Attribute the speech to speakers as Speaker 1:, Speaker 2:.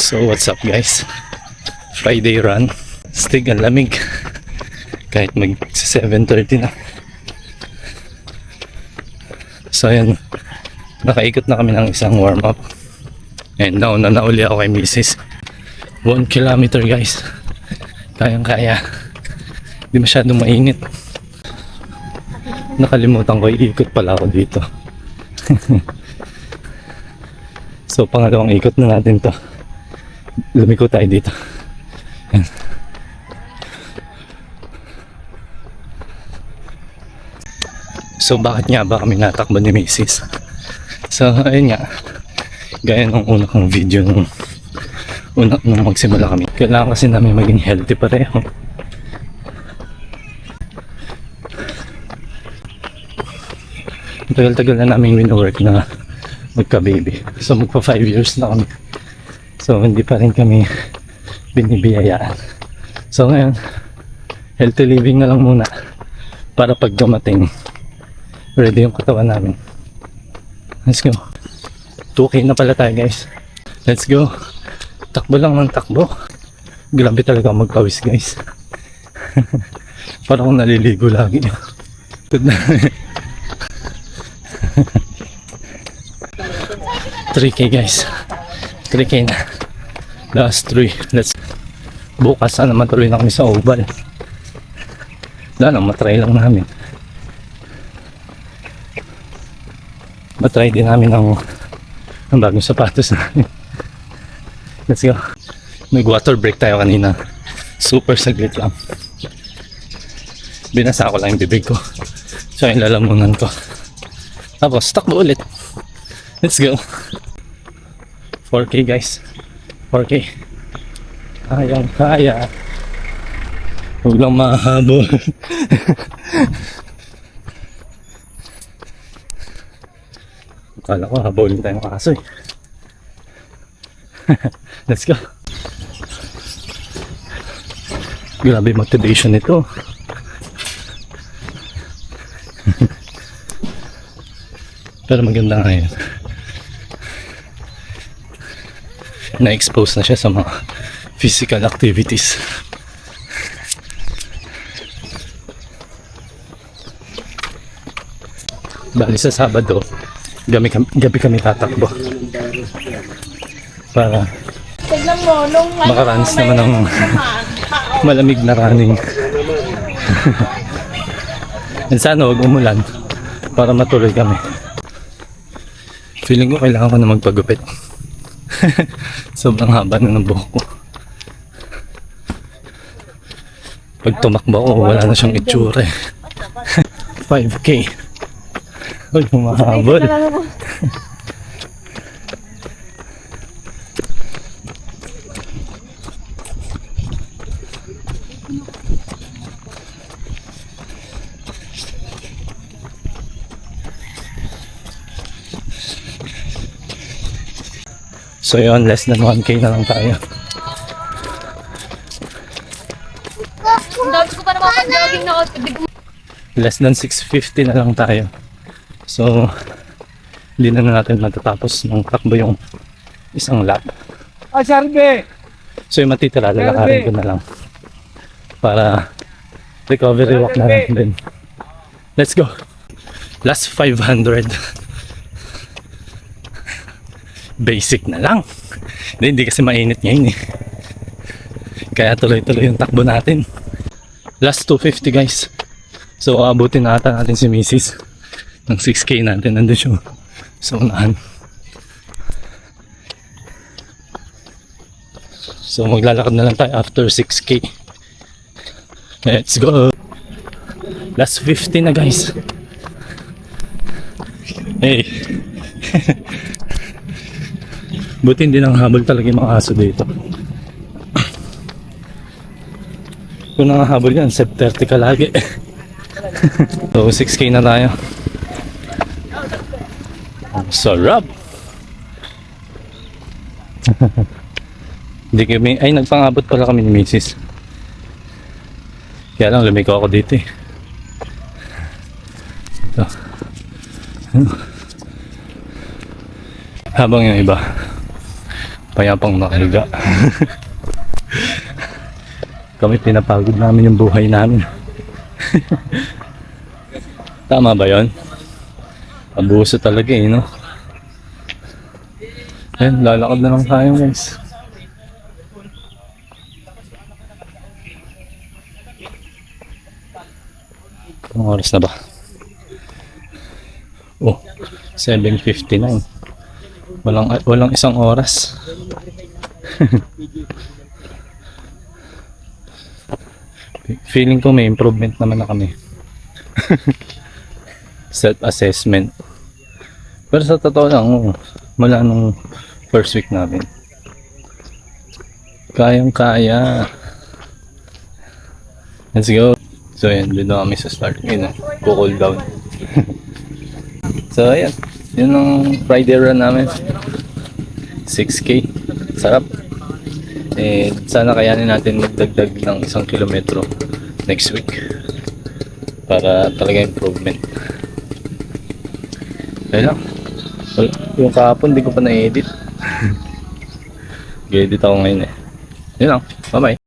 Speaker 1: So what's up guys, Friday run, stig ang lamig kahit mag 7:30 na. So ayan, nakaikot na kami ng isang warm up and nauna na uli ako kay Mrs. 1 kilometer guys, kayang kaya, di masyadong mainit. Nakalimutan ko, iikot pala ako dito. So pangalawang ikot na natin to, lumiko tayo dito. Yan. So bakit nga ba kami natakbo ni Mrs.? So ayun nga, gaya ng una kong video nung magsimula kami, kailangan kasi namin maging healthy pareho. Tagal-tagal na namin win-work na magka-baby. So magpa 5 years na kami. So hindi pa rin kami binibiyayaan. So ngayon, healthy living na lang muna para pag dumating, ready yung katawan namin. Let's go. 2K na pala tayo guys. Let's go. Takbo lang ng takbo. Grabe talaga magpawis guys. Parang akong naliligo lagi. Good na. 3K guys, 3K na, last 3. Let's bukas sana matuloy na kami sa oval. Wala lang, matry lang namin, matry din namin ang bagong sapatos namin. Let's go. May water break tayo kanina, super saglit lang, binasa ko lang yung bibig ko, so yung lalamunan ko, tapos takbo ulit. Let's go. 4K guys, 4K. Kayang kaya. Huwag lang mahabol. Akala ko habulin tayong kaso eh. Let's go. Grabe motivation ito. Pero maganda nga yun, na-expose na siya sa mga physical activities. Bali sa Sabado, gabi kami tatakbo para makarans naman ng malamig na running. And sana huwag umulan para matuloy kami. Feeling ko kailangan ko na magpagupit. Sobrang haba na ng buhok ko. Pag tumakbo ko, wala na siyang itsura eh. 5K. Uy, humahabol. So yun, less than 1K na lang tayo. Less than 650 na lang tayo. So hindi na natin matatapos ng takbo yung isang lap. So yung matitira, lalakarin ko na lang para recovery walk na lang din. Let's go. Last 500. Basic na lang. Hindi kasi mainit ngayon eh. Kaya tuloy-tuloy yung takbo natin. Last 250 guys. So abutin na ata natin si Mrs. ng 6K natin. Nandun siya sa unahan. So maglalakad na lang tayo after 6K. Let's go. Last 50 na guys. Hey. Buti hindi nang habol talaga yung mga aso dito. Kung nangahabol yan, set 30 ka lagi. So 6K na tayo. Ang sarap. Hindi kami, ay nagpangabot pala kami ni Mrs. Kaya lang lumiko ako dito eh. Ito. Habang yung iba mapayapang nakahiga. Kami pinapagod namin yung buhay namin. Tama ba yun? Abuso talaga eh, no? Ayan, lalakad na lang tayo guys. Anong oras na ba? Oh, 7:59. Walang isang oras. Feeling ko may improvement naman na kami. Self-assessment. Pero sa totoo lang, mula nung first week namin, kayang-kaya. Let's go. So yan, dito kami sa start. Yun, cool down. So ayan, yun ang Friday run namin. 6K. Sarap. Eh, sana kayanin natin magdagdag ng 1 kilometro next week para talaga improvement. Ayun lang. Yung kahapon di ko pa na-edit. G-edit ako ngayon eh. Yun lang. Bye bye.